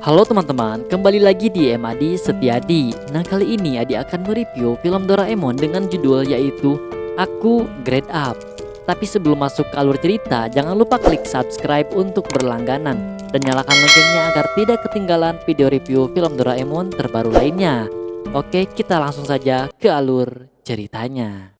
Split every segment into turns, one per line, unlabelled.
Halo teman-teman, kembali lagi di Adi Setiadi. Nah, kali ini Adi akan mereview film Doraemon dengan judul yaitu Aku Grade Up. Tapi sebelum masuk ke alur cerita, jangan lupa klik subscribe untuk berlangganan dan nyalakan loncengnya agar tidak ketinggalan video review film Doraemon terbaru lainnya. Oke, kita langsung saja ke alur ceritanya.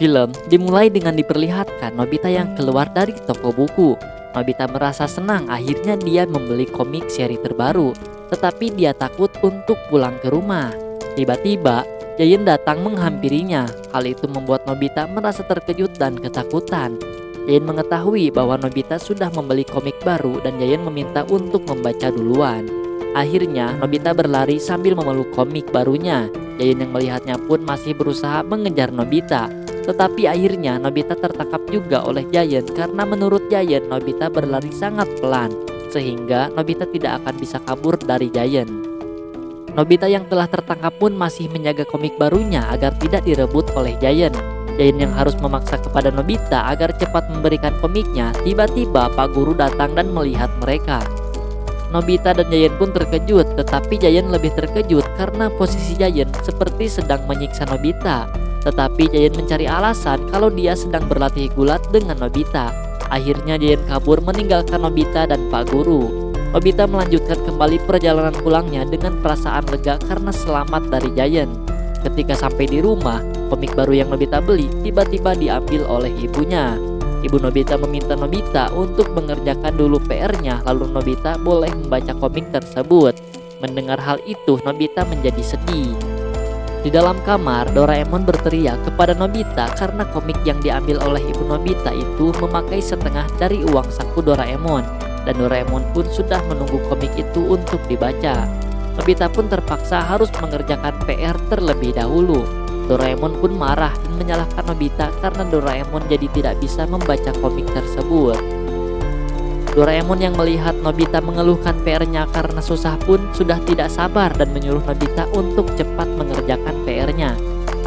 Film dimulai dengan diperlihatkan Nobita yang keluar dari toko buku. Nobita merasa senang akhirnya dia membeli komik seri terbaru, tetapi dia takut untuk pulang ke rumah. Tiba-tiba, Giant datang menghampirinya. Hal itu membuat Nobita merasa terkejut dan ketakutan. Giant mengetahui bahwa Nobita sudah membeli komik baru dan Giant meminta untuk membaca duluan. Akhirnya, Nobita berlari sambil memeluk komik barunya. Giant yang melihatnya pun masih berusaha mengejar Nobita. Tetapi akhirnya Nobita tertangkap juga oleh Giant karena menurut Giant Nobita berlari sangat pelan sehingga Nobita tidak akan bisa kabur dari Giant. Nobita yang telah tertangkap pun masih menjaga komik barunya agar tidak direbut oleh Giant. Giant yang harus memaksa kepada Nobita agar cepat memberikan komiknya. Tiba-tiba Pak Guru datang dan melihat mereka. Nobita dan Giant pun terkejut, tetapi Giant lebih terkejut karena posisi Giant seperti sedang menyiksa Nobita. Tetapi Giant mencari alasan kalau dia sedang berlatih gulat dengan Nobita. Akhirnya Giant kabur meninggalkan Nobita dan Pak Guru. Nobita melanjutkan kembali perjalanan pulangnya dengan perasaan lega karena selamat dari Giant. Ketika sampai di rumah, komik baru yang Nobita beli tiba-tiba diambil oleh ibunya. Ibu Nobita meminta Nobita untuk mengerjakan dulu PR-nya, lalu Nobita boleh membaca komik tersebut. Mendengar hal itu, Nobita menjadi sedih. Di dalam kamar, Doraemon berteriak kepada Nobita karena komik yang diambil oleh ibu Nobita itu memakai setengah dari uang saku Doraemon. Dan Doraemon pun sudah menunggu komik itu untuk dibaca. Nobita pun terpaksa harus mengerjakan PR terlebih dahulu. Doraemon pun marah dan menyalahkan Nobita karena Doraemon jadi tidak bisa membaca komik tersebut. Doraemon yang melihat Nobita mengeluhkan PR-nya karena susah pun sudah tidak sabar dan menyuruh Nobita untuk cepat mengerjakan PR-nya.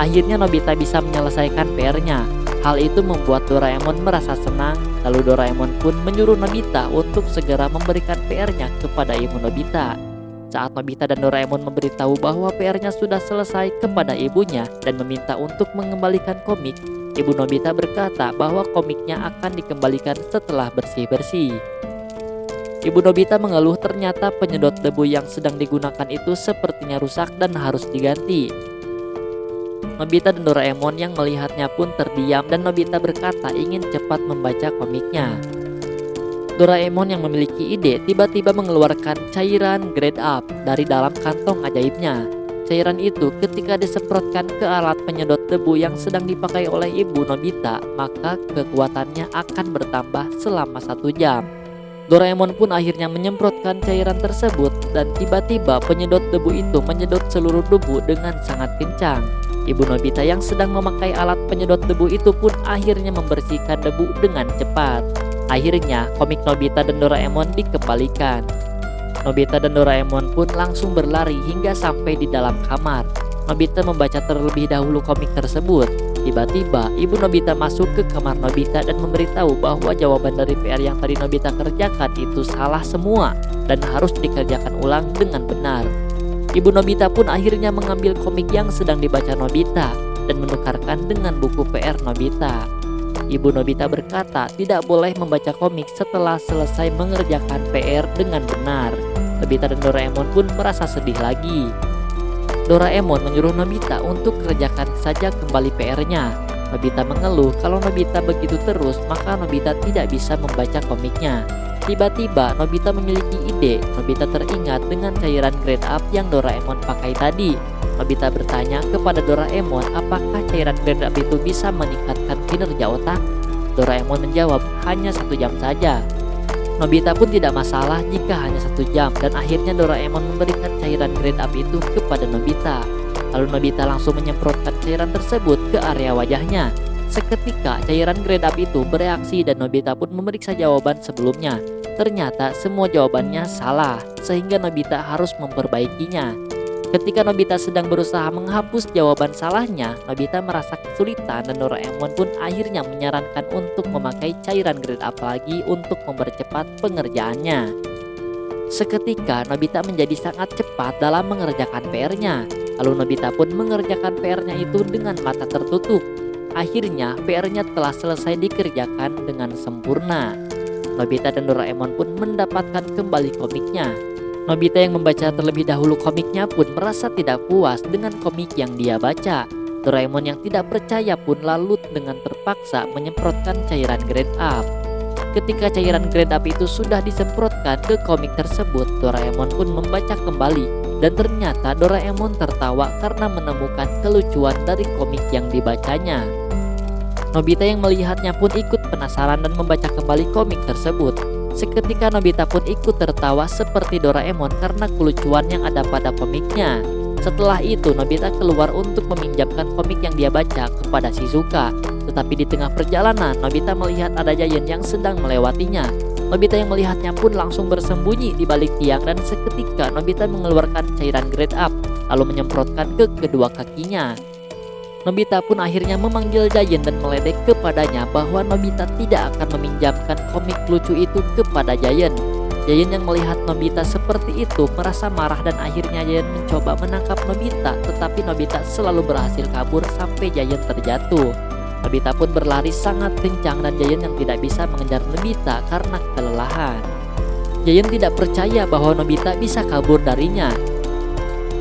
Akhirnya Nobita bisa menyelesaikan PR-nya. Hal itu membuat Doraemon merasa senang. Lalu Doraemon pun menyuruh Nobita untuk segera memberikan PR-nya kepada ibu Nobita. Saat Nobita dan Doraemon memberitahu bahwa PR-nya sudah selesai kepada ibunya dan meminta untuk mengembalikan komik, ibu Nobita berkata bahwa komiknya akan dikembalikan setelah bersih-bersih. Ibu Nobita mengeluh ternyata penyedot debu yang sedang digunakan itu sepertinya rusak dan harus diganti. Nobita dan Doraemon yang melihatnya pun terdiam dan Nobita berkata ingin cepat membaca komiknya. Doraemon yang memiliki ide tiba-tiba mengeluarkan cairan Grade Up dari dalam kantong ajaibnya. Cairan itu ketika disemprotkan ke alat penyedot debu yang sedang dipakai oleh ibu Nobita, maka kekuatannya akan bertambah selama 1 jam. Doraemon pun akhirnya menyemprotkan cairan tersebut dan tiba-tiba penyedot debu itu menyedot seluruh debu dengan sangat kencang. Ibu Nobita yang sedang memakai alat penyedot debu itu pun akhirnya membersihkan debu dengan cepat. Akhirnya komik Nobita dan Doraemon dikembalikan. Nobita dan Doraemon pun langsung berlari hingga sampai di dalam kamar. Nobita membaca terlebih dahulu komik tersebut. Tiba-tiba ibu Nobita masuk ke kamar Nobita dan memberitahu bahwa jawaban dari PR yang tadi Nobita kerjakan itu salah semua dan harus dikerjakan ulang dengan benar. Ibu Nobita pun akhirnya mengambil komik yang sedang dibaca Nobita dan menukarkan dengan buku PR Nobita. Ibu Nobita berkata tidak boleh membaca komik setelah selesai mengerjakan PR dengan benar. Nobita dan Doraemon pun merasa sedih lagi. Doraemon menyuruh Nobita untuk kerjakan saja kembali PR-nya. Nobita mengeluh kalau Nobita begitu terus maka Nobita tidak bisa membaca komiknya. Tiba-tiba Nobita memiliki ide. Nobita teringat dengan cairan Grade Up yang Doraemon pakai tadi. Nobita bertanya kepada Doraemon apakah cairan Grade Up itu bisa meningkatkan kinerja otak. Doraemon menjawab hanya 1 jam saja. Nobita pun tidak masalah jika hanya 1 jam dan akhirnya Doraemon memberikan cairan Grade Up itu kepada Nobita. Lalu Nobita langsung menyemprotkan cairan tersebut ke area wajahnya. Seketika cairan Grade Up itu bereaksi dan Nobita pun memeriksa jawaban sebelumnya. Ternyata semua jawabannya salah sehingga Nobita harus memperbaikinya. Ketika Nobita sedang berusaha menghapus jawaban salahnya, Nobita merasa kesulitan dan Doraemon pun akhirnya menyarankan untuk memakai cairan grade up lagi untuk mempercepat pengerjaannya. Seketika Nobita menjadi sangat cepat dalam mengerjakan PR-nya. Lalu Nobita pun mengerjakan PR-nya itu dengan mata tertutup. Akhirnya PR-nya telah selesai dikerjakan dengan sempurna. Nobita dan Doraemon pun mendapatkan kembali komiknya. Nobita yang membaca terlebih dahulu komiknya pun merasa tidak puas dengan komik yang dia baca. Doraemon yang tidak percaya pun lalu dengan terpaksa menyemprotkan cairan grade up. Ketika cairan grade up itu sudah disemprotkan ke komik tersebut, Doraemon pun membaca kembali. Dan ternyata Doraemon tertawa karena menemukan kelucuan dari komik yang dibacanya. Nobita yang melihatnya pun ikut penasaran dan membaca kembali komik tersebut. Seketika Nobita pun ikut tertawa seperti Doraemon karena kelucuan yang ada pada komiknya. Setelah itu Nobita keluar untuk meminjamkan komik yang dia baca kepada Shizuka. Tetapi di tengah perjalanan Nobita melihat ada Giant yang sedang melewatinya. Nobita yang melihatnya pun langsung bersembunyi di balik tiang dan seketika Nobita mengeluarkan cairan grade up lalu menyemprotkan ke kedua kakinya. Nobita pun akhirnya memanggil Giant dan meledek kepadanya bahwa Nobita tidak akan meminjamkan komik lucu itu kepada Giant. Giant yang melihat Nobita seperti itu merasa marah dan akhirnya Giant mencoba menangkap Nobita, tetapi Nobita selalu berhasil kabur sampai Giant terjatuh. Nobita pun berlari sangat kencang dan Giant yang tidak bisa mengejar Nobita karena kelelahan. Giant tidak percaya bahwa Nobita bisa kabur darinya.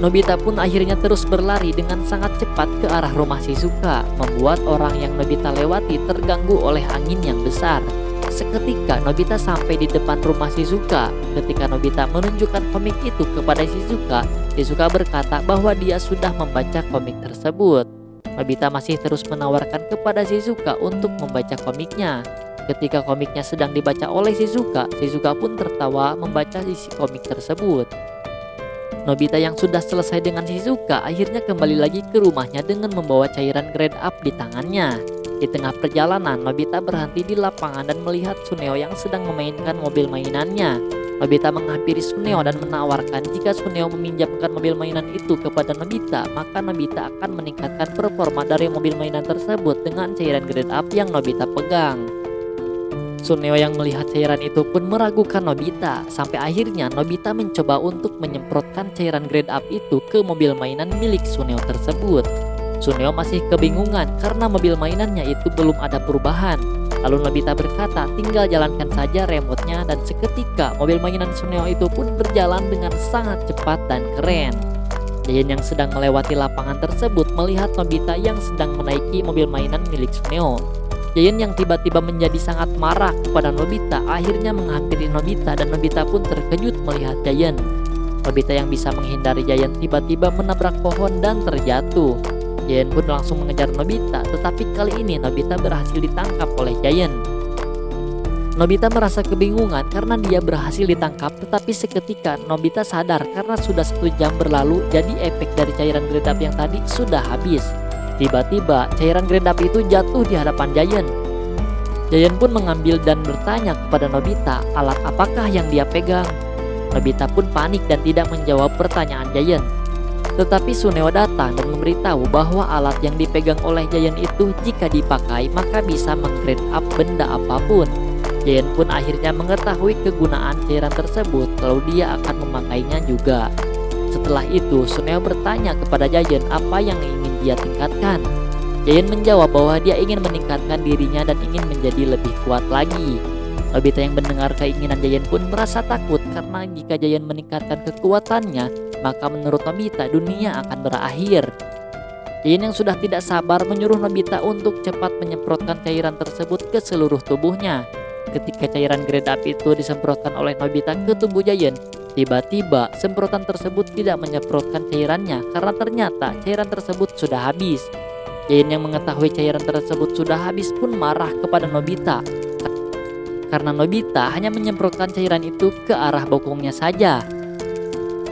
Nobita pun akhirnya terus berlari dengan sangat cepat ke arah rumah Shizuka, membuat orang yang Nobita lewati terganggu oleh angin yang besar. Seketika Nobita sampai di depan rumah Shizuka. Ketika Nobita menunjukkan komik itu kepada Shizuka, Shizuka berkata bahwa dia sudah membaca komik tersebut. Nobita masih terus menawarkan kepada Shizuka untuk membaca komiknya. Ketika komiknya sedang dibaca oleh Shizuka, Shizuka pun tertawa membaca isi komik tersebut. Nobita yang sudah selesai dengan Shizuka akhirnya kembali lagi ke rumahnya dengan membawa cairan grade up di tangannya. Di tengah perjalanan, Nobita berhenti di lapangan dan melihat Suneo yang sedang memainkan mobil mainannya. Nobita menghampiri Suneo dan menawarkan jika Suneo meminjamkan mobil mainan itu kepada Nobita, maka Nobita akan meningkatkan performa dari mobil mainan tersebut dengan cairan grade up yang Nobita pegang. Suneo yang melihat cairan itu pun meragukan Nobita. Sampai akhirnya Nobita mencoba untuk menyemprotkan cairan grade up itu ke mobil mainan milik Suneo tersebut. Suneo masih kebingungan karena mobil mainannya itu belum ada perubahan. Lalu Nobita berkata tinggal jalankan saja remote-nya dan seketika mobil mainan Suneo itu pun berjalan dengan sangat cepat dan keren. Giant yang sedang melewati lapangan tersebut melihat Nobita yang sedang menaiki mobil mainan milik Suneo. Giant yang tiba-tiba menjadi sangat marah kepada Nobita akhirnya menghampiri Nobita dan Nobita pun terkejut melihat Giant. Nobita yang bisa menghindari Giant tiba-tiba menabrak pohon dan terjatuh. Giant pun langsung mengejar Nobita, tetapi kali ini Nobita berhasil ditangkap oleh Giant. Nobita merasa kebingungan karena dia berhasil ditangkap, tetapi seketika Nobita sadar karena sudah 1 jam berlalu, jadi efek dari cairan grade up yang tadi sudah habis. Tiba-tiba cairan grade up itu jatuh di hadapan Giant. Giant pun mengambil dan bertanya kepada Nobita alat apakah yang dia pegang. Nobita pun panik dan tidak menjawab pertanyaan Giant. Tetapi Suneo datang dan memberitahu bahwa alat yang dipegang oleh Giant itu jika dipakai maka bisa menggrade up benda apapun. Giant pun akhirnya mengetahui kegunaan cairan tersebut, lalu dia akan memakainya juga. Setelah itu Suneo bertanya kepada Giant apa yang ingin dia tingkatkan. Giant menjawab bahwa dia ingin meningkatkan dirinya dan ingin menjadi lebih kuat lagi. Nobita yang mendengar keinginan Giant pun merasa takut karena jika Giant meningkatkan kekuatannya, maka menurut Nobita dunia akan berakhir. Giant yang sudah tidak sabar menyuruh Nobita untuk cepat menyemprotkan cairan tersebut ke seluruh tubuhnya. Ketika cairan grade up itu disemprotkan oleh Nobita ke tubuh Giant, tiba-tiba semprotan tersebut tidak menyemprotkan cairannya karena ternyata cairan tersebut sudah habis. Giant yang mengetahui cairan tersebut sudah habis pun marah kepada Nobita karena Nobita hanya menyemprotkan cairan itu ke arah bokongnya saja.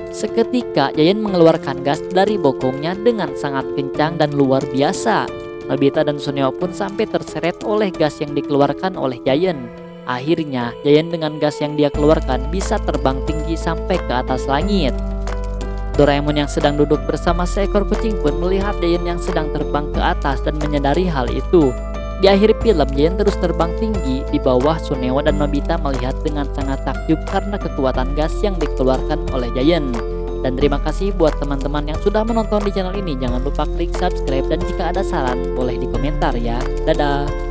Seketika Giant mengeluarkan gas dari bokongnya dengan sangat kencang dan luar biasa. Nobita dan Suneo pun sampai terseret oleh gas yang dikeluarkan oleh Giant. Akhirnya Giant dengan gas yang dia keluarkan bisa terbang tinggi sampai ke atas langit. Doraemon yang sedang duduk bersama seekor kucing pun melihat Giant yang sedang terbang ke atas dan menyadari hal itu. Di akhir film, Giant terus terbang tinggi di bawah Suneo dan Nobita melihat dengan sangat takjub karena kekuatan gas yang dikeluarkan oleh Giant. Dan terima kasih buat teman-teman yang sudah menonton di channel ini. Jangan lupa klik subscribe dan jika ada saran boleh di komentar ya. Dadah.